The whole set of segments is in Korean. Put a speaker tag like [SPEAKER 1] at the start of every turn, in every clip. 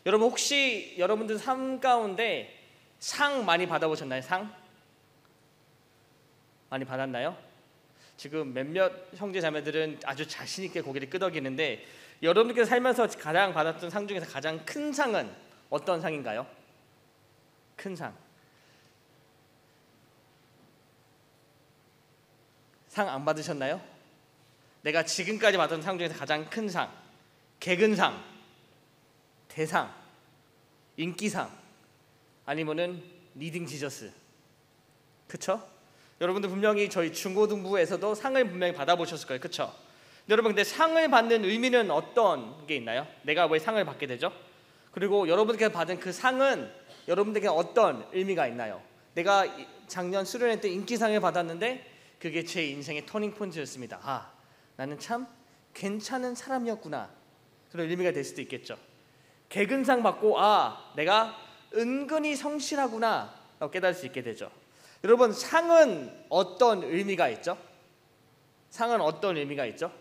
[SPEAKER 1] 여러분 혹시 여러분들 삶 가운데 상 많이 받아보셨나요? 상? 많이 받았나요? 지금 몇몇 형제 자매들은 아주 자신 있게 고개를 끄덕이는데 여러분들께서 살면서 가장 받았던 상 중에서 가장 큰 상은 어떤 상인가요? 큰 상. 상 안 받으셨나요? 내가 지금까지 받은 상 중에서 가장 큰 상, 개근상, 대상, 인기상, 아니면은 리딩 지저스. 그쵸? 여러분들 분명히 저희 중고등부에서도 상을 분명히 받아보셨을 거예요. 그쵸? 여러분 근데 상을 받는 의미는 어떤 게 있나요? 내가 왜 상을 받게 되죠? 그리고 여러분들께서 받은 그 상은 여러분들에게 어떤 의미가 있나요? 내가 작년 수련회 때 인기상을 받았는데 그게 제 인생의 터닝 포인트였습니다. 아, 나는 참 괜찮은 사람이었구나. 그런 의미가 될 수도 있겠죠. 개근상 받고 아, 내가 은근히 성실하구나 라고 깨달을 수 있게 되죠. 여러분 상은 어떤 의미가 있죠? 상은 어떤 의미가 있죠?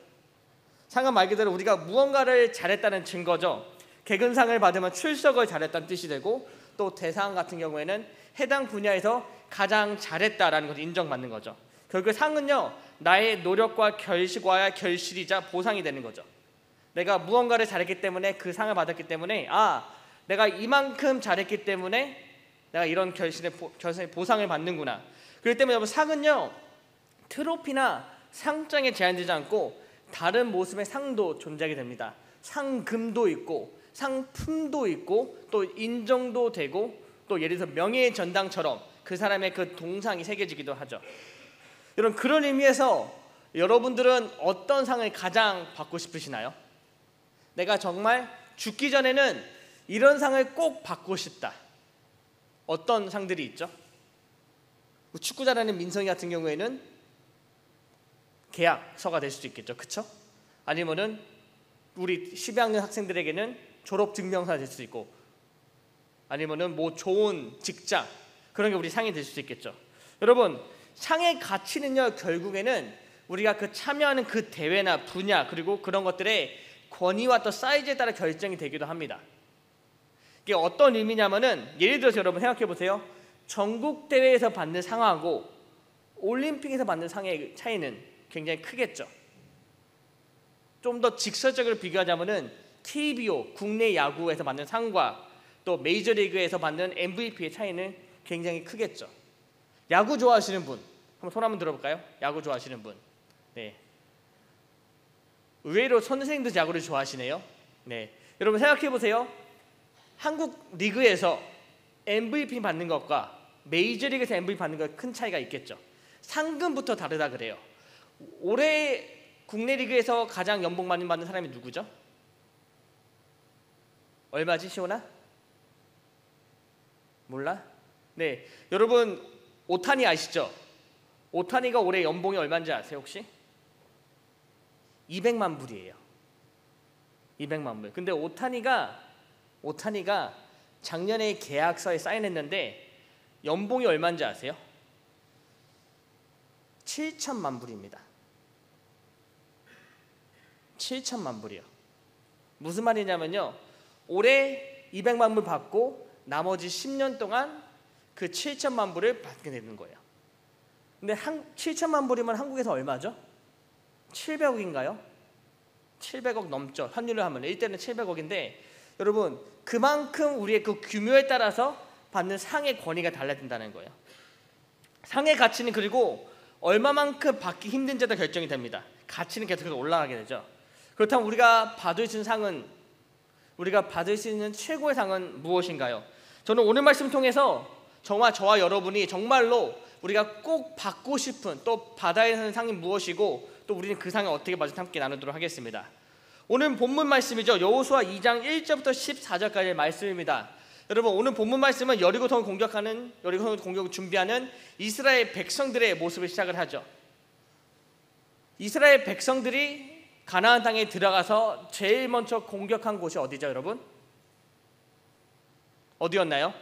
[SPEAKER 1] 상은 말 그대로 우리가 무언가를 잘했다는 증거죠. 개근상을 받으면 출석을 잘했다는 뜻이 되고 또 대상 같은 경우에는 해당 분야에서 가장 잘했다라는 것을 인정받는 거죠. 결국 상은요 나의 노력과 결실과 결실이자 보상이 되는 거죠. 내가 무언가를 잘했기 때문에 그 상을 받았기 때문에 아 내가 이만큼 잘했기 때문에 내가 이런 결실의 보상을 받는구나. 그렇기 때문에 여러분 상은요 트로피나 상장에 제한되지 않고 다른 모습의 상도 존재하게 됩니다. 상금도 있고 상품도 있고 또 인정도 되고 또 예를 들어서 명예의 전당처럼 그 사람의 그 동상이 새겨지기도 하죠. 여러분 그런 의미에서 여러분들은 어떤 상을 가장 받고 싶으시나요? 내가 정말 죽기 전에는 이런 상을 꼭 받고 싶다. 어떤 상들이 있죠? 축구 잘하는 민성이 같은 경우에는 계약서가 될 수도 있겠죠. 그쵸? 아니면은 우리 10학년 학생들에게는 졸업증명서가 될 수도 있고 아니면은 뭐 좋은 직장 그런 게 우리 상이 될 수도 있겠죠. 여러분 상의 가치는요 결국에는 우리가 그 참여하는 그 대회나 분야 그리고 그런 것들의 권위와 또 사이즈에 따라 결정이 되기도 합니다. 이게 어떤 의미냐면은 예를 들어서 여러분 생각해 보세요. 전국 대회에서 받는 상하고 올림픽에서 받는 상의 차이는 굉장히 크겠죠. 좀 더 직설적으로 비교하자면은 KBO 국내 야구에서 받는 상과 또 메이저리그에서 받는 MVP의 차이는 굉장히 크겠죠. 야구 좋아하시는 분 한번 손 한번 들어볼까요? 야구 좋아하시는 분. 네. 의외로 선생님도 야구를 좋아하시네요. 네. 여러분 생각해 보세요. 한국 리그에서 MVP 받는 것과 메이저리그에서 MVP 받는 것 큰 차이가 있겠죠. 상금부터 다르다 그래요. 올해 국내 리그에서 가장 연봉 많이 받는 사람이 누구죠? 얼마지 시오나? 몰라? 네, 여러분 오타니 아시죠? 오타니가 올해 연봉이 얼마인지 아세요 혹시? 200만 불이에요. 200만 불. 근데 오타니가 작년에 계약서에 사인했는데 연봉이 얼마인지 아세요? 7천만 불입니다. 7천만 불이요. 무슨 말이냐면요. 올해 200만 불 받고 나머지 10년 동안 그 7천만 불을 받게 되는 거예요. 근데 7천만 불이면 한국에서 얼마죠? 700억인가요? 700억 넘죠. 환율로 하면 1대는 700억인데 여러분 그만큼 우리의 그 규모에 따라서 받는 상의 권위가 달라진다는 거예요. 상의 가치는 그리고 얼마만큼 받기 힘든지에 따라 결정이 됩니다. 가치는 계속해서 올라가게 되죠. 그렇다면 우리가 받을 수 있는 최고의 상은 무엇인가요? 저는 오늘 말씀 통해서 정말 저와 여러분이 정말로 우리가 꼭 받고 싶은 또 받아야 하는 상이 무엇이고 또 우리는 그 상을 어떻게 받을지 함께 나누도록 하겠습니다. 오늘 본문 말씀이죠. 여호수아 2장 1절부터 14절까지의 말씀입니다. 여러분 오늘 본문 말씀은 여리고성을 공격을 준비하는 이스라엘 백성들의 모습을 시작을 하죠. 이스라엘 백성들이 가나안 땅에 들어가서 제일 먼저 공격한 곳이 어디죠 여러분? 어디였나요?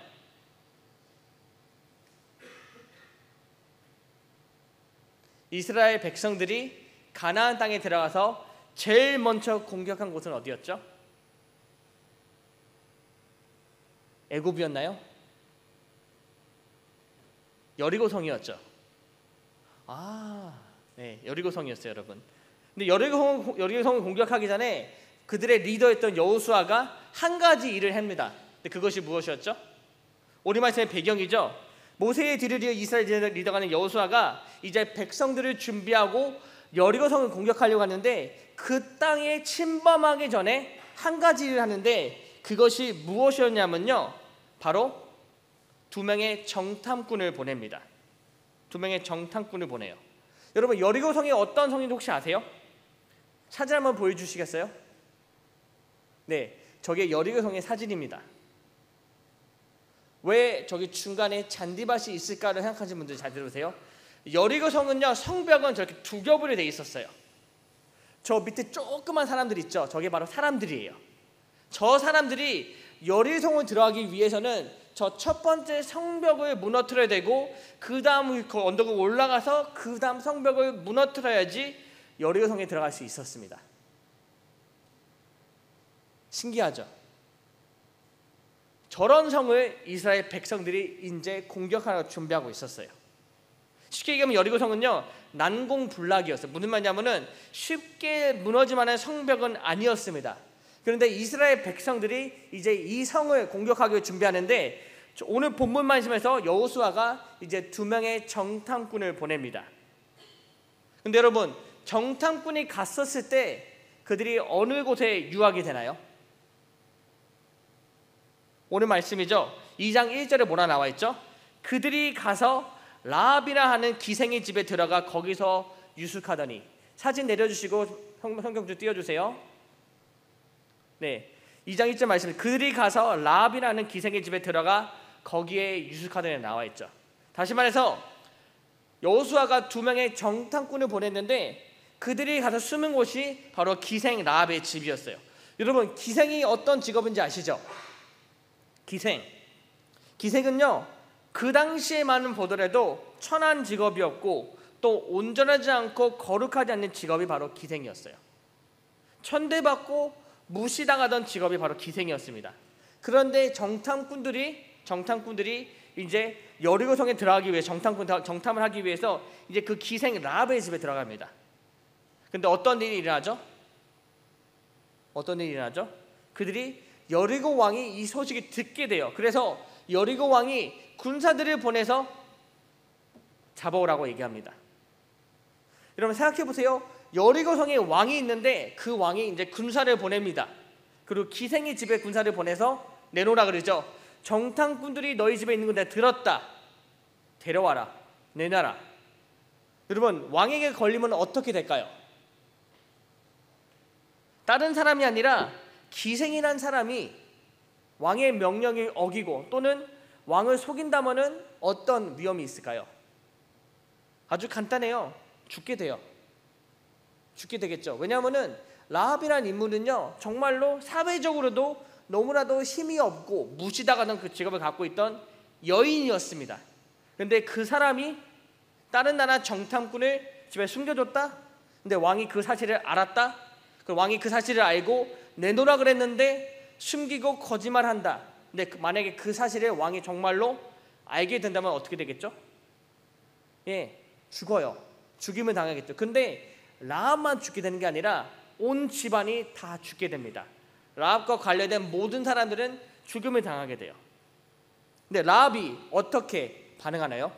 [SPEAKER 1] 이스라엘 백성들이 가나안 땅에 들어가서 제일 먼저 공격한 곳은 어디였죠? 애굽이었나요? 여리고성이었죠. 네, 여리고성이었어요, 여러분. 근데 여리고성을 공격하기 전에 그들의 리더였던 여호수아가 한 가지 일을 합니다. 근데 그것이 무엇이었죠? 오늘 말씀의 배경이죠. 모세의 뒤를 이어 이스라엘 리더가는 여호수아가 이제 백성들을 준비하고 여리고성을 공격하려고 하는데 그 땅에 침범하기 전에 한 가지 일을 하는데 그것이 무엇이었냐면요, 바로 2명의 정탐꾼을 보냅니다. 2명의 정탐꾼을 보내요. 여러분, 여리고성이 어떤 성인지 혹시 아세요? 사진 한번 보여주시겠어요? 네, 저게 여리고성의 사진입니다. 왜 저기 중간에 잔디밭이 있을까를 생각하시는 분들 잘 들으세요. 여리고성은요, 성벽은 저렇게 두 겹으로 돼 있었어요. 저 밑에 조그만 사람들 있죠? 저게 바로 사람들이에요. 저 사람들이 여리고성을 들어가기 위해서는 저 첫 번째 성벽을 무너뜨려야 되고 그 다음 그 언덕을 올라가서 그 다음 성벽을 무너뜨려야지 여리고성에 들어갈 수 있었습니다. 신기하죠? 저런 성을 이스라엘 백성들이 이제 공격하러 준비하고 있었어요. 쉽게 얘기하면 여리고성은요, 난공불락이었어요. 무슨 말이냐면은 쉽게 무너질 만한 성벽은 아니었습니다. 그런데 이스라엘 백성들이 이제 이 성을 공격하기 위해 준비하는데 오늘 본문 말씀에서 여호수아가 이제 2명의 정탐꾼을 보냅니다. 근데 여러분, 정탐꾼이 갔었을 때 그들이 어느 곳에 유하게 되나요? 오늘 말씀이죠. 2장 1절에 뭐라 나와 있죠? 그들이 가서 라합이라 하는 기생의 집에 들어가 거기서 유숙하더니. 사진 내려주시고 성경 좀 띄워주세요. 네, 2장 1절 말씀, 그들이 가서 라합이라는 기생의 집에 들어가 거기에 유숙하더니 나와 있죠. 다시 말해서 여호수아가 2명의 정탐꾼을 보냈는데 그들이 가서 숨은 곳이 바로 기생 라합의 집이었어요. 여러분, 기생이 어떤 직업인지 아시죠? 기생은요, 그 당시에만은 보더라도 천한 직업이었고 또 온전하지 않고 거룩하지 않는 직업이 바로 기생이었어요. 천대받고 무시당하던 직업이 바로 기생이었습니다. 그런데 정탐꾼들이 이제 여리고성에 들어가기 위해 정탐을 하기 위해서 이제 그 기생 라합의 집에 들어갑니다. 근데 어떤 일이 일어나죠? 그들이 여리고 왕이 이 소식을 듣게 돼요. 그래서 여리고 왕이 군사들을 보내서 잡아오라고 얘기합니다. 여러분, 생각해 보세요. 여리고성에 왕이 있는데 그 왕이 이제 군사를 보냅니다. 그리고 기생의 집에 군사를 보내서 내놓으라 그러죠. 정탐꾼들이 너희 집에 있는 거 내가 들었다. 데려와라. 내놔라. 여러분, 왕에게 걸리면 어떻게 될까요? 다른 사람이 아니라 기생이란 사람이 왕의 명령을 어기고 또는 왕을 속인다면은 어떤 위험이 있을까요? 아주 간단해요. 죽게 되겠죠. 왜냐하면은 라합이라는 인물은요, 정말로 사회적으로도 너무나도 힘이 없고 무시당하던 그 직업을 갖고 있던 여인이었습니다. 그런데 그 사람이 다른 나라 정탐꾼을 집에 숨겨줬다. 근데 왕이 그 사실을 알았다. 그 왕이 그 사실을 알고 내놓으라 그랬는데 숨기고 거짓말한다. 근데 만약에 그 사실을 왕이 정말로 알게 된다면 어떻게 되겠죠? 죽어요. 죽임을 당하겠죠. 근데 라합만 죽게 되는 게 아니라 온 집안이 다 죽게 됩니다. 라합과 관련된 모든 사람들은 죽임을 당하게 돼요. 근데 라합이 어떻게 반응하나요?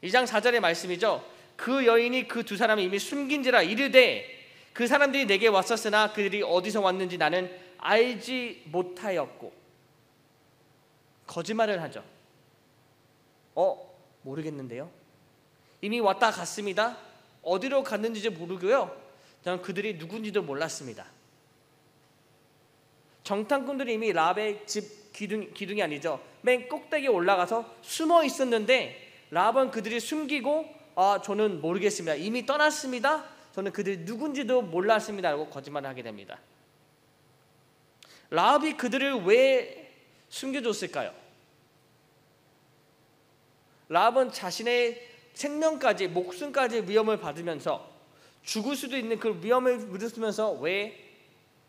[SPEAKER 1] 2장 4절의 말씀이죠. 그 여인이 그 2사람을 이미 숨긴지라 이르되 그 사람들이 내게 왔었으나 그들이 어디서 왔는지 나는 알지 못하였고. 거짓말을 하죠. 모르겠는데요. 이미 왔다 갔습니다. 어디로 갔는지 모르고요. 저는 그들이 누군지도 몰랐습니다. 정탐꾼들이 이미 라합의 집 기둥이 아니죠. 맨 꼭대기에 올라가서 숨어 있었는데 라합은 그들이 숨기고 저는 모르겠습니다. 이미 떠났습니다. 저는 그들이 누군지도 몰랐습니다. 라고 거짓말을 하게 됩니다. 라합이 그들을 왜 숨겨줬을까요? 라합은 자신의 생명까지 목숨까지 위험을 받으면서 죽을 수도 있는 그 위험을 무릅쓰면서 왜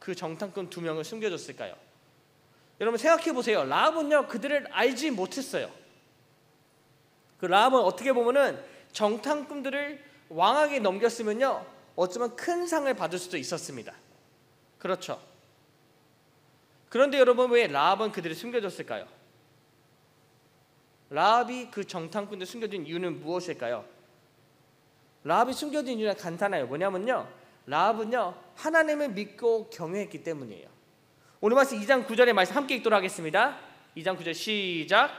[SPEAKER 1] 그 정탐꾼 2명을 숨겨줬을까요? 여러분 생각해 보세요. 라합은요 그들을 알지 못했어요. 그 라합은 어떻게 보면은 정탐꾼들을 왕에게 넘겼으면요 어쩌면 큰 상을 받을 수도 있었습니다. 그렇죠. 그런데 여러분 왜 라합은 그들을 숨겨줬을까요? 라합이 그 정탐꾼들 숨겨진 이유는 무엇일까요? 라합이 숨겨진 이유는 간단해요. 뭐냐면요 라합은요 하나님을 믿고 경외했기 때문이에요. 오늘 말씀 2장 9절의 말씀 함께 읽도록 하겠습니다. 2장 9절 시작.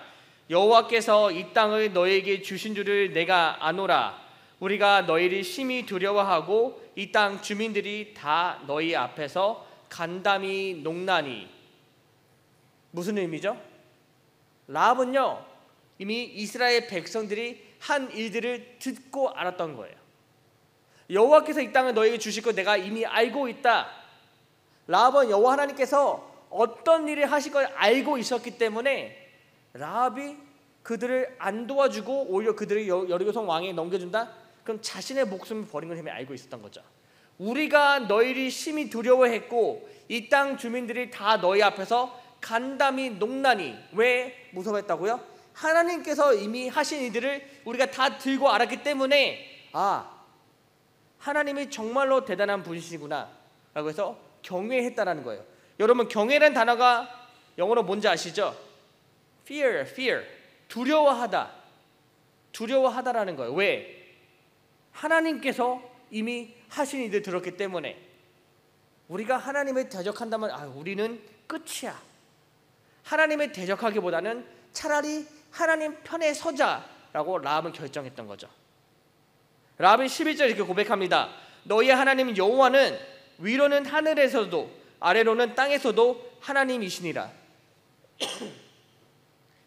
[SPEAKER 1] 여호와께서 이 땅을 너에게 주신 줄을 내가 아노라. 우리가 너희를 심히 두려워하고 이 땅 주민들이 다 너희 앞에서 간담이 농나니. 무슨 의미죠? 라합은요 이미 이스라엘 백성들이 한 일들을 듣고 알았던 거예요. 여호와께서 이 땅을 너에게 주실 걸 내가 이미 알고 있다. 라합은 여호와 하나님께서 어떤 일을 하실 걸 알고 있었기 때문에 라합이 그들을 안 도와주고 오히려 그들을 여리고성 왕에게 넘겨준다? 그럼 자신의 목숨을 버린 걸 이미 알고 있었던 거죠. 우리가 너희를 심히 두려워했고 이 땅 주민들이 다 너희 앞에서 간담이 농나니. 왜 무서워했다고요? 하나님께서 이미 하신 이들을 우리가 다 들고 알았기 때문에 하나님이 정말로 대단한 분이시구나 라고 해서 경외했다라는 거예요. 여러분 경외라는 단어가 영어로 뭔지 아시죠? fear. 두려워하다라는 거예요. 왜? 하나님께서 이미 하신 일을 들었기 때문에. 우리가 하나님을 대적한다면 우리는 끝이야. 하나님을 대적하기보다는 차라리 하나님 편에 서자라고 라합은 결정했던 거죠. 라합은 11절 이렇게 고백합니다. 너희의 하나님 여호와는 위로는 하늘에서도 아래로는 땅에서도 하나님이시니라.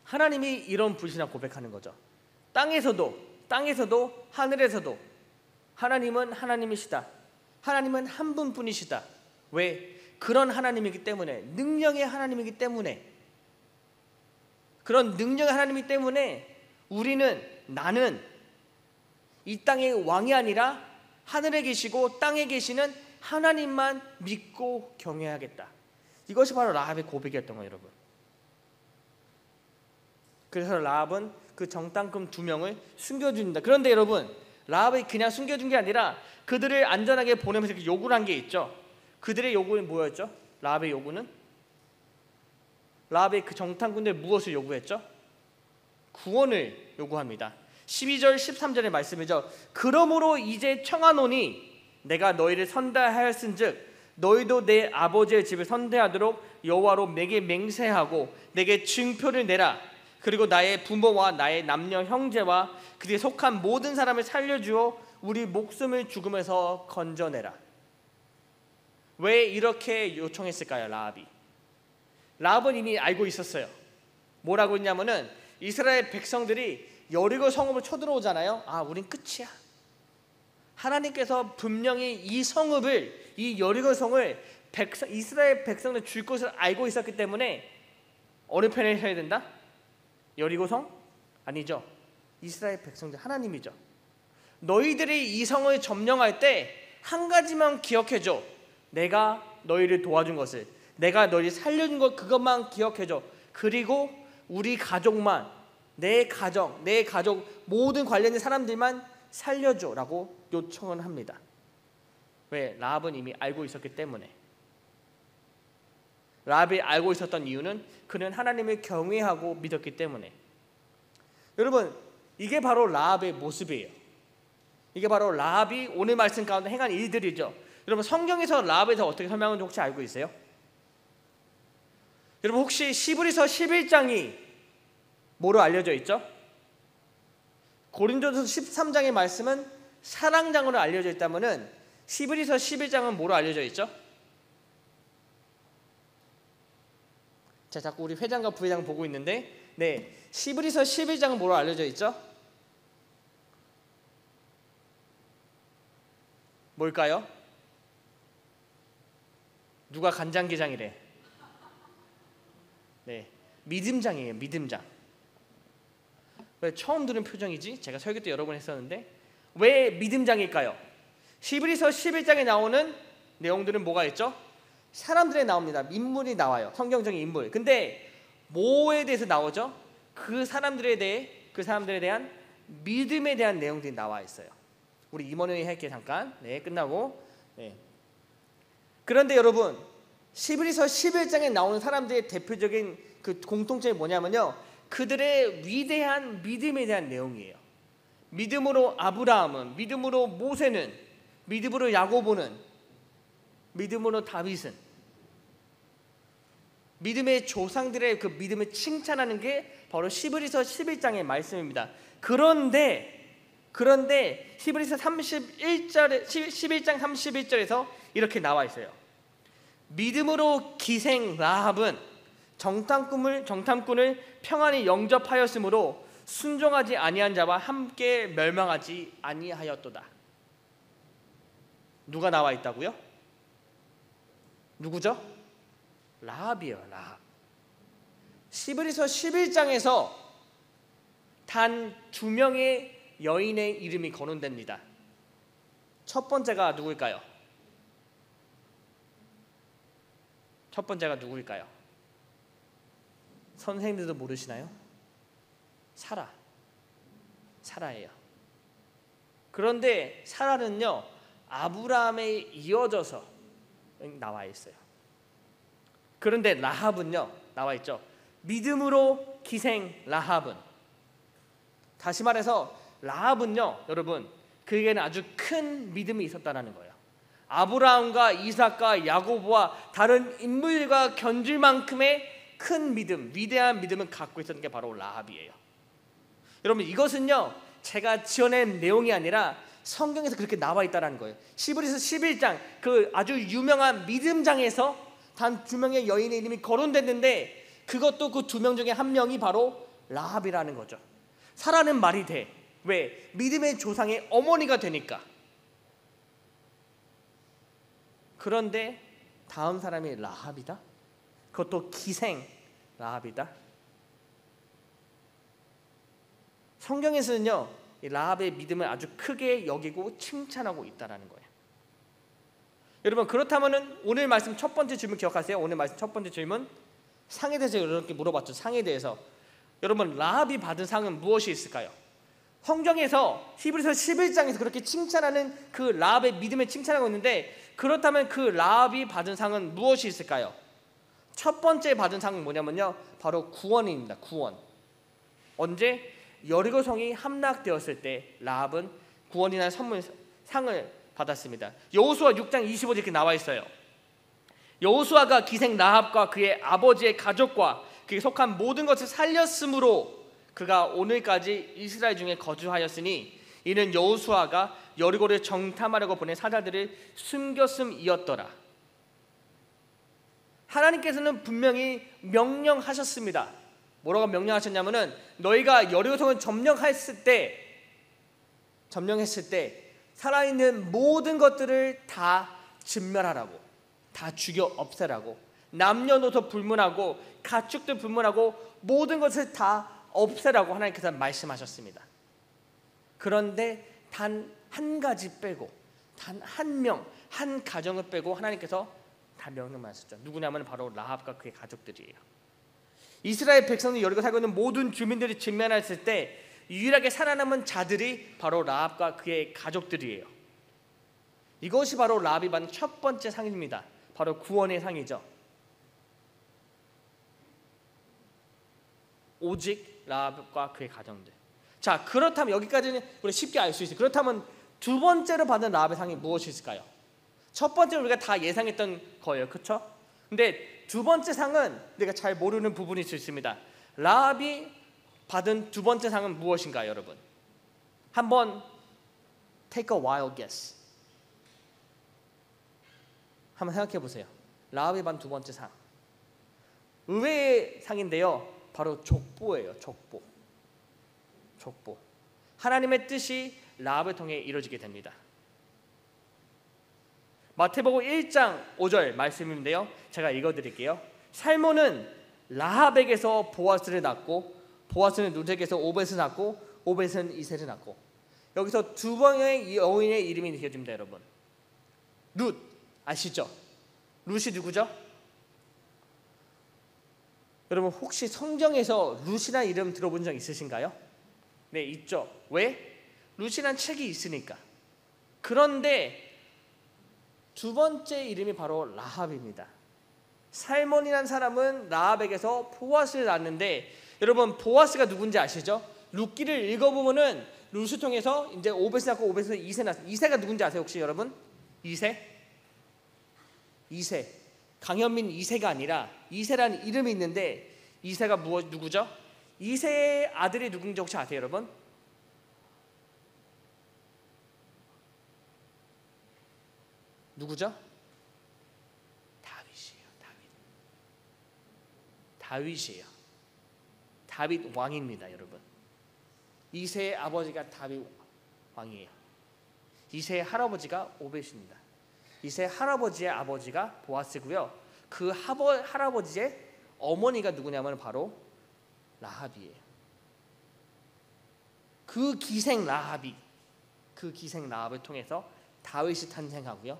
[SPEAKER 1] 하나님이 이런 불신을 고백하는 거죠. 땅에서도 하늘에서도 하나님은 하나님이시다. 하나님은 한 분뿐이시다. 왜? 그런 하나님이기 때문에, 능력의 하나님이기 때문에, 그런 능력의 하나님이기 때문에 나는 이 땅의 왕이 아니라 하늘에 계시고 땅에 계시는 하나님만 믿고 경외하겠다. 이것이 바로 라합의 고백이었던 거예요, 여러분. 그래서 라합은 그 정탐꾼 2명을 숨겨줍니다. 그런데 여러분, 라합이 그냥 숨겨준 게 아니라 그들을 안전하게 보내면서 요구를 한 게 있죠. 그들의 요구는 뭐였죠? 라합의 요구는? 라합의 그 정탐꾼들 무엇을 요구했죠? 구원을 요구합니다. 12절 13절의 말씀이죠. 그러므로 이제 청하노니 내가 너희를 선대하였은즉 너희도 내 아버지의 집을 선대하도록 여호와로 내게 맹세하고 내게 증표를 내라. 그리고 나의 부모와 나의 남녀 형제와 그들에 속한 모든 사람을 살려주어 우리 목숨을 죽음에서 건져내라. 왜 이렇게 요청했을까요? 라합은 이미 알고 있었어요. 뭐라고 했냐면은 이스라엘 백성들이 여리고 성읍을 쳐들어오잖아요. 우린 끝이야. 하나님께서 분명히 이 여리고 성을 이스라엘 백성들 줄 것을 알고 있었기 때문에 어느 편에 서야 된다? 여리고 성? 아니죠. 이스라엘 백성들 하나님이죠. 너희들이 이 성을 점령할 때 한 가지만 기억해줘. 내가 너희를 도와준 것을, 내가 너희를 살려준 것, 그것만 기억해줘. 그리고 우리 가족만, 내 가족 모든 관련된 사람들만 살려줘라고 요청을 합니다. 왜? 라합은 이미 알고 있었기 때문에. 라합이 알고 있었던 이유는 그는 하나님을 경외하고 믿었기 때문에. 여러분, 이게 바로 라합의 모습이에요. 이게 바로 라합이 오늘 말씀 가운데 행한 일들이죠. 여러분, 성경에서 라합에 대해서 어떻게 설명하는지 혹시 알고 있어요? 여러분, 혹시 히브리서 11장이 뭐로 알려져 있죠? 고린도서 13장의 말씀은 사랑장으로 알려져 있다면은 히브리서 11장은 뭐로 알려져 있죠? 자, 자꾸 우리 회장과 부회장 보고 있는데, 히브리서 11장은 뭐로 알려져 있죠? 뭘까요? 누가 간장게장이래? 믿음장이에요. 믿음장. 왜 처음 들은 표정이지? 제가 설교 때 여러 번 했었는데 왜 믿음장일까요? 히브리서 11장에 나오는 내용들은 뭐가 있죠? 사람들에 나옵니다. 인물이 나와요. 성경적인 인물. 근데 뭐에 대해서 나오죠? 그 사람들에 대한 믿음에 대한 내용들이 나와 있어요. 우리 임원회의 할게 잠깐. 네, 끝나고. 네. 그런데 여러분, 히브리서 11장에 나오는 사람들의 대표적인 그 공통점이 뭐냐면요, 그들의 위대한 믿음에 대한 내용이에요. 믿음으로 아브라함은, 믿음으로 모세는, 믿음으로 야고보는, 믿음으로 다윗은, 믿음의 조상들의 그 믿음을 칭찬하는 게 바로 히브리서 11장의 말씀입니다. 그런데 히브리서 11장 31절에서 이렇게 나와 있어요. 믿음으로 기생 라합은 정탐꾼을 평안히 영접하였으므로 순종하지 아니한 자와 함께 멸망하지 아니하였도다. 누가 나와 있다고요? 누구죠? 라합이에요. 라합. 히브리서 11장에서 단 2명의 여인의 이름이 거론됩니다. 첫 번째가 누구일까요? 첫 번째가 누구일까요? 선생님들도 모르시나요? 사라예요. 그런데 사라는요, 아브라함에 이어져서 나와 있어요. 그런데 라합은요, 나와 있죠. 믿음으로 기생 라합은, 다시 말해서 라합은요, 여러분, 그에게는 아주 큰 믿음이 있었다는 거예요. 아브라함과 이삭과 야고보와 다른 인물과 견줄 만큼의 큰 믿음, 위대한 믿음을 갖고 있었던 게 바로 라합이에요. 여러분, 이것은요, 제가 지어낸 내용이 아니라 성경에서 그렇게 나와 있다는 거예요. 히브리서 11장 그 아주 유명한 믿음장에서 단 2명의 여인의 이름이 거론됐는데, 그것도 그 2명 중에 한 명이 바로 라합이라는 거죠. 사라는 말이 돼. 왜? 믿음의 조상의 어머니가 되니까. 그런데 다음 사람이 라합이다? 그것도 기생 라합이다? 성경에서는요, 이 라합의 믿음을 아주 크게 여기고 칭찬하고 있다는 거예요. 여러분, 그렇다면 오늘 말씀 첫 번째 질문 기억하세요? 오늘 말씀 첫 번째 질문, 상에 대해서 이렇게 물어봤죠. 상에 대해서. 여러분, 라합이 받은 상은 무엇이 있을까요? 성경에서 히브리서 11장에서 그렇게 칭찬하는 그 라합의 믿음을 칭찬하고 있는데, 그렇다면 그 라합이 받은 상은 무엇이 있을까요? 첫 번째 받은 상은 뭐냐면요, 바로 구원입니다. 구원. 언제? 여리고 성이 함락되었을 때 라합은 구원이나 상을 받았습니다. 여호수아 6장 25절 이렇게 나와 있어요. 여호수아가 기생 라합과 그의 아버지의 가족과 그에 속한 모든 것을 살렸으므로 그가 오늘까지 이스라엘 중에 거주하였으니 이는 여호수아가 여리고를 정탐하려고 보낸 사자들을 숨겼음이었더라. 하나님께서는 분명히 명령하셨습니다. 뭐라고 명령하셨냐면은, 너희가 여리고성을 점령했을 때 살아있는 모든 것들을 다 진멸하라고, 다 죽여 없애라고, 남녀노소 불문하고 가축들 불문하고 모든 것을 다 없애라고 하나님께서 말씀하셨습니다. 그런데 단 한 가지 빼고, 단 한 명, 한 가정을 빼고 하나님께서 다 명령만 하셨죠. 누구냐면 바로 라합과 그의 가족들이에요. 이스라엘 백성들이 여리고 살고 있는 모든 주민들이 진멸했을 때 유일하게 살아남은 자들이 바로 라합과 그의 가족들이에요. 이것이 바로 라합이 받은 첫 번째 상입니다. 바로 구원의 상이죠. 오직 라합과 그의 가정들. 자, 그렇다면 여기까지는 우리 쉽게 알 수 있어요. 그렇다면 두 번째로 받은 라합의 상이 무엇이 있을까요? 첫 번째는 우리가 다 예상했던 거예요, 그렇죠? 근데 두 번째 상은 우리가 잘 모르는 부분이 있습니다. 라합이 받은 두 번째 상은 무엇인가요, 여러분? 한번 take a wild guess. 한번 생각해 보세요. 라합이 받은 두 번째 상, 의외의 상인데요, 바로 족보예요. 족보. 하나님의 뜻이 라합을 통해 이루어지게 됩니다. 마태복음 1장 5절 말씀인데요, 제가 읽어드릴게요. 살몬은 라합에게서 보아스를 낳고, 보아스는 룻에게서 오벳을 낳고, 오벳은 이새를 낳고. 여기서 두 번의 여인의 이름이 되어집니다. 여러분, 룻 아시죠? 룻이 누구죠? 여러분 혹시 성경에서 룻이라는 이름 들어본 적 있으신가요? 네, 있죠. 왜? 룻이라는 책이 있으니까. 그런데 두 번째 이름이 바로 라합입니다. 살몬이라는 사람은 라합에게서 보아스를 낳았는데, 여러분 보아스가 누군지 아시죠? 룻기를 읽어보면은 룻을 통해서 이제 오벳을 낳고 오벳에서 이세 낳았어요. 이세가 누군지 아세요 혹시 여러분? 이세? 강현민 이세가 아니라 이세라는 이름이 있는데, 이세가 누구죠? 이세의 아들이 누군지 혹시 아세요 여러분? 누구죠? 다윗이에요. 다윗 왕입니다 여러분. 이세의 아버지가 다윗 왕이에요. 이세의 할아버지가 오벳입니다. 이세의 할아버지의 아버지가 보아스고요. 그 할아버지의 어머니가 누구냐면 바로 라합이에요. 그 기생 라합을 통해서 다윗이 탄생하고요.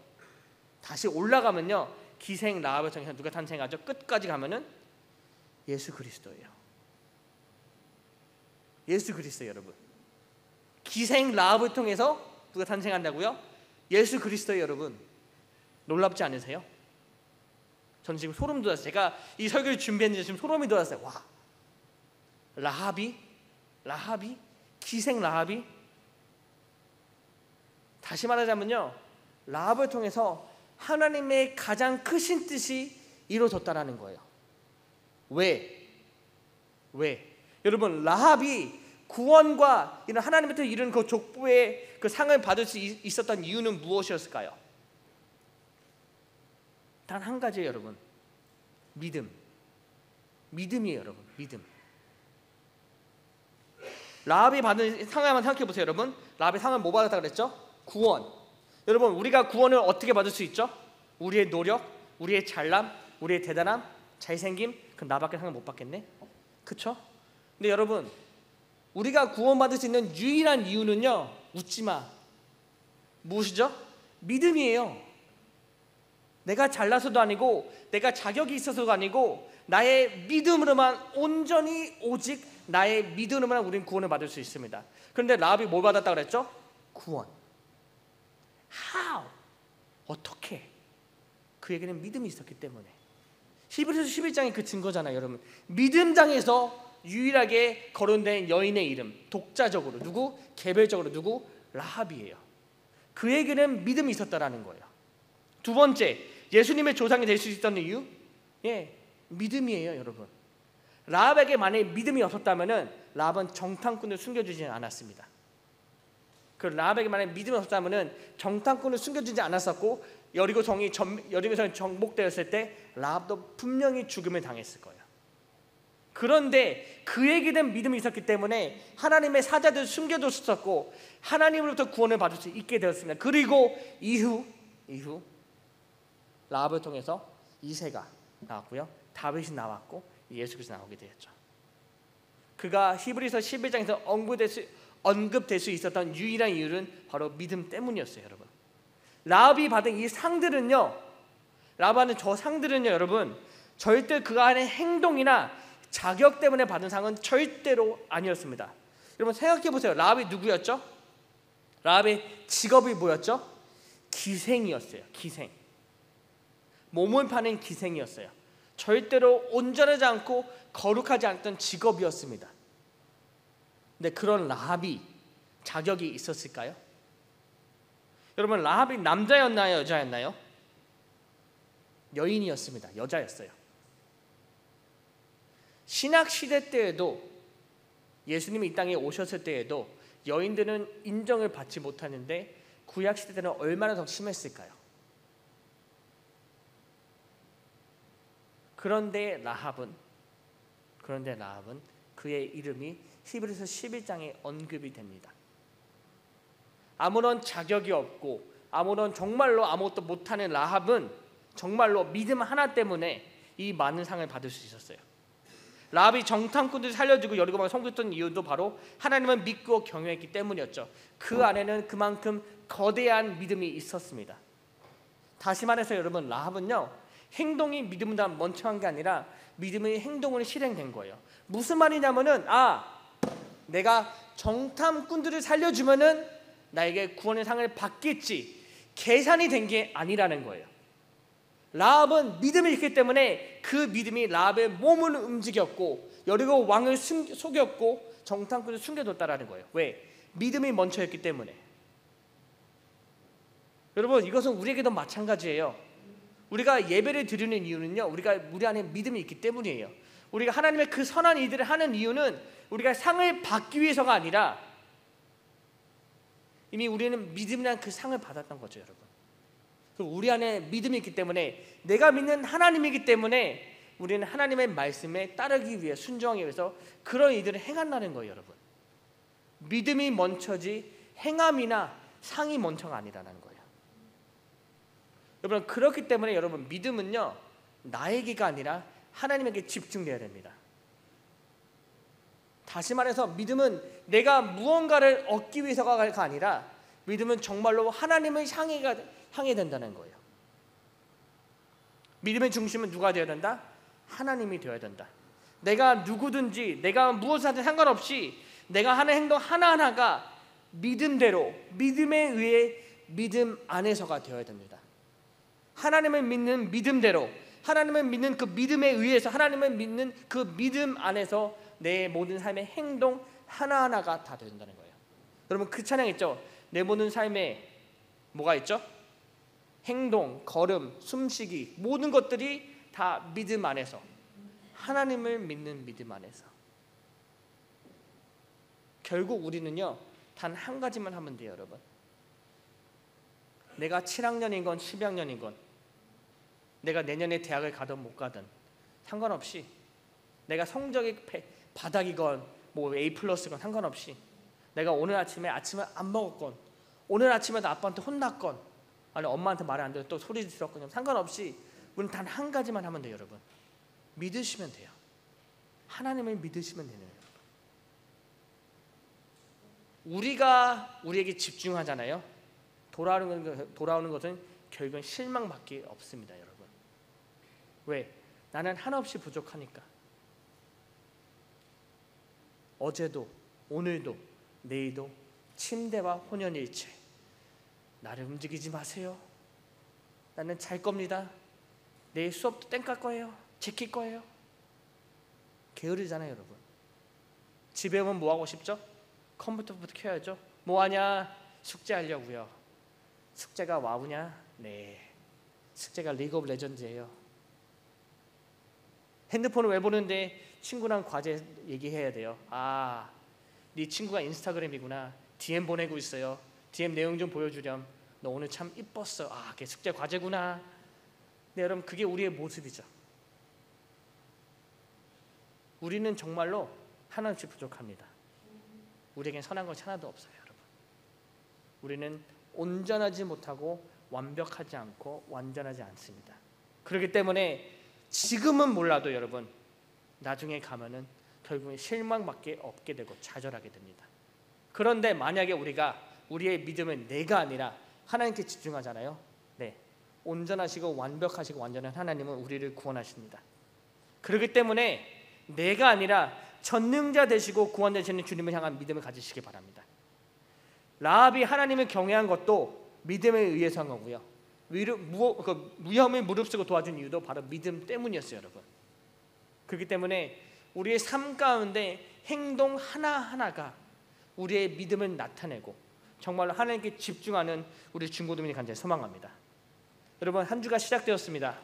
[SPEAKER 1] 다시 올라가면요, 기생 라합을 통해서 누가 탄생하죠? 끝까지 가면은 예수 그리스도예요. 예수 그리스도 여러분. 기생 라합을 통해서 누가 탄생한다고요? 예수 그리스도 여러분. 놀랍지 않으세요? 저는 지금 소름 돋았어요. 제가 이 설교를 준비했는데 지금 소름이 돋았어요. 와, 라합이 기생 라합이. 다시 말하자면요, 라합을 통해서 하나님의 가장 크신 뜻이 이루어졌다라는 거예요. 왜? 여러분 라합이 구원과 이런 하나님부터 이룬 그 족보의 그 상을 받을 수 있었던 이유는 무엇이었을까요? 단 한 가지예요 여러분. 믿음이에요 여러분. 믿음. 라합이 받은 상을 한번 생각해 보세요 여러분. 라합이 상을 뭐 받았다 그랬죠? 구원. 여러분 우리가 구원을 어떻게 받을 수 있죠? 우리의 노력, 우리의 잘남, 우리의 대단함, 잘생김. 그럼 나밖에 상을 못 받겠네? 그쵸? 근데 여러분 우리가 구원받을 수 있는 유일한 이유는요, 웃지마, 무엇이죠? 믿음이에요. 내가 잘나서도 아니고 내가 자격이 있어서도 아니고 나의 믿음으로만, 온전히 오직 나의 믿음으로만 우리는 구원을 받을 수 있습니다. 그런데 라합이 뭘 받았다고 그랬죠? 구원. How? 어떻게? 그에게는 믿음이 있었기 때문에. 히브리서 11장이 그 증거잖아요 여러분. 믿음장에서 유일하게 거론된 여인의 이름, 독자적으로 누구? 개별적으로 누구? 라합이에요. 그에게는 믿음이 있었다라는 거예요. 두 번째, 예수님의 조상이 될 수 있었던 이유? 믿음이에요 여러분. 라합에게 만약에 믿음이 없었다면은 라합은 정탐꾼을 숨겨주지 않았습니다. 그 라합에게 만약에 믿음이 없었다면은 정탐꾼을 숨겨주지 않았었고, 여리고성이 정복되었을 때 라합도 분명히 죽음을 당했을 거예요. 그런데 그에게는 믿음이 있었기 때문에 하나님의 사자들을 숨겨줬었고 하나님으로부터 구원을 받을 수 있게 되었습니다. 그리고 이후 라합을 통해서 이세가 나왔고요, 다윗이 나왔고 예수 그리스도 나오게 되었죠. 그가 히브리서 11장에서 언급될 수 있었던 유일한 이유는 바로 믿음 때문이었어요 여러분. 라합이 받은 이 상들은요, 라합은 저 상들은요 여러분, 절대 그 안의 행동이나 자격 때문에 받은 상은 절대로 아니었습니다. 여러분 생각해 보세요. 라합이 누구였죠? 라합의 직업이 뭐였죠? 기생이었어요. 기생. 몸을 파는 기생이었어요. 절대로 온전하지 않고 거룩하지 않던 직업이었습니다. 근데 그런 라합이 자격이 있었을까요? 여러분 라합이 남자였나요? 여자였나요? 여인이었습니다. 여자였어요. 신약 시대 때에도, 예수님이 이 땅에 오셨을 때에도 여인들은 인정을 받지 못하는데 구약 시대 때는 얼마나 더 심했을까요? 그런데 라합은 그의 이름이 히브리서 11장에 언급이 됩니다. 아무런 자격이 없고 정말로 아무것도 못하는 라합은 정말로 믿음 하나 때문에 이 많은 상을 받을 수 있었어요. 라합이 정탐꾼들을 살려주고 여리고방을 섬겼던 이유도 바로 하나님을 믿고 경외했기 때문이었죠. 그 안에는 그만큼 거대한 믿음이 있었습니다. 다시 말해서 여러분, 라합은요 행동이 믿음보다 멍청한 게 아니라 믿음의 행동으로 실행된 거예요. 무슨 말이냐면은 내가 정탐꾼들을 살려주면은 나에게 구원의 상을 받겠지, 계산이 된 게 아니라는 거예요. 라합은 믿음을 잃기 때문에 그 믿음이 라합의 몸을 움직였고 여리고 왕을 속였고 정탐꾼을 숨겨뒀다라는 거예요. 왜? 믿음이 멈춰있기 때문에. 여러분, 이것은 우리에게도 마찬가지예요. 우리가 예배를 드리는 이유는요, 우리 안에 믿음이 있기 때문이에요. 우리가 하나님의 그 선한 일들을 하는 이유는 우리가 상을 받기 위해서가 아니라 이미 우리는 믿음이란 그 상을 받았던 거죠, 여러분. 우리 안에 믿음이 있기 때문에, 내가 믿는 하나님이기 때문에 우리는 하나님의 말씀에 따르기 위해, 순종하기 위해서 그런 일들을 행한다는 거예요, 여러분. 믿음이 멈춰지 행함이나 상이 멈춰가 아니라는 거예요. 여러분, 그렇기 때문에 여러분, 믿음은요, 나에게가 아니라 하나님에게 집중돼야 됩니다. 다시 말해서 믿음은 내가 무언가를 얻기 위해서가 아니라 믿음은 정말로 하나님을 향해 된다는 거예요. 믿음의 중심은 누가 되어야 된다? 하나님이 되어야 된다. 내가 누구든지 내가 무엇을 하든 상관없이 내가 하는 행동 하나하나가 믿음대로, 믿음에 의해 믿음 안에서가 되어야 됩니다. 하나님을 믿는 믿음대로, 하나님을 믿는 그 믿음에 의해서, 하나님을 믿는 그 믿음 안에서 내 모든 삶의 행동 하나하나가 다 된다는 거예요. 여러분, 그 찬양 있죠? 내 모든 삶에 뭐가 있죠? 행동, 걸음, 숨쉬기, 모든 것들이 다 믿음 안에서, 하나님을 믿는 믿음 안에서. 결국 우리는요, 단 한 가지만 하면 돼요, 여러분. 내가 7학년이건 10학년이건 내가 내년에 대학을 가든 못 가든 상관없이, 내가 성적이 바닥이건 뭐 A+건 상관없이, 내가 오늘 아침에 아침을 안 먹었건, 오늘 아침에도 아빠한테 혼났건, 아니 엄마한테 말을 안 듣고 또 소리 들었건 상관없이 우리는 단 한 가지만 하면 돼요, 여러분. 믿으시면 돼요. 하나님을 믿으시면 되는 거예요. 우리가 우리에게 집중하잖아요. 돌아오는 것은 결국은 실망밖에 없습니다, 여러분. 왜? 나는 한없이 부족하니까. 어제도 오늘도 내일도 침대와 혼연일체. 나를 움직이지 마세요. 나는 잘 겁니다. 내일 수업도 땡깔 거예요. 지킬 거예요. 게으르잖아요, 여러분. 집에 오면 뭐 하고 싶죠? 컴퓨터부터 켜야죠. 뭐 하냐? 숙제하려고요. 숙제가 와우냐? 네, 숙제가 리그 오브 레전드예요. 핸드폰을 왜 보는데? 친구랑 과제 얘기해야 돼요. 네 친구가 인스타그램이구나. DM 보내고 있어요. DM 내용 좀 보여주렴. 너 오늘 참 이뻤어. 그게 숙제 과제구나. 네, 여러분, 그게 우리의 모습이죠. 우리는 정말로 하나씩 부족합니다. 우리에겐 선한 것이 하나도 없어요, 여러분. 우리는 온전하지 못하고 완벽하지 않고 완전하지 않습니다. 그렇기 때문에 지금은 몰라도 여러분, 나중에 가면은 결국은 실망밖에 없게 되고 좌절하게 됩니다. 그런데 만약에 우리가 우리의 믿음은 내가 아니라 하나님께 집중하잖아요. 네, 온전하시고 완벽하시고 완전한 하나님은 우리를 구원하십니다. 그렇기 때문에 내가 아니라 전능자 되시고 구원 되시는 주님을 향한 믿음을 가지시기 바랍니다. 라합이 하나님을 경외한 것도 믿음에 의해서 한 거고요. 무험을 무릅쓰고 도와준 이유도 바로 믿음 때문이었어요, 여러분. 그렇기 때문에 우리의 삶 가운데 행동 하나하나가 우리의 믿음을 나타내고 정말로 하나님께 집중하는 우리 중고등이 간절히 소망합니다. 여러분, 한 주가 시작되었습니다.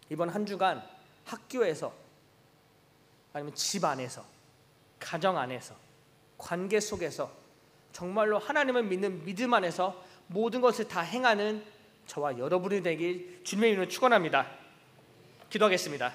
[SPEAKER 1] 이번 한 주간 학교에서 아니면 집 안에서, 가정 안에서, 관계 속에서 정말로 하나님을 믿는 믿음 안에서 모든 것을 다 행하는 저와 여러분이 되길 주님의 이름으로 축원합니다. 기도하겠습니다.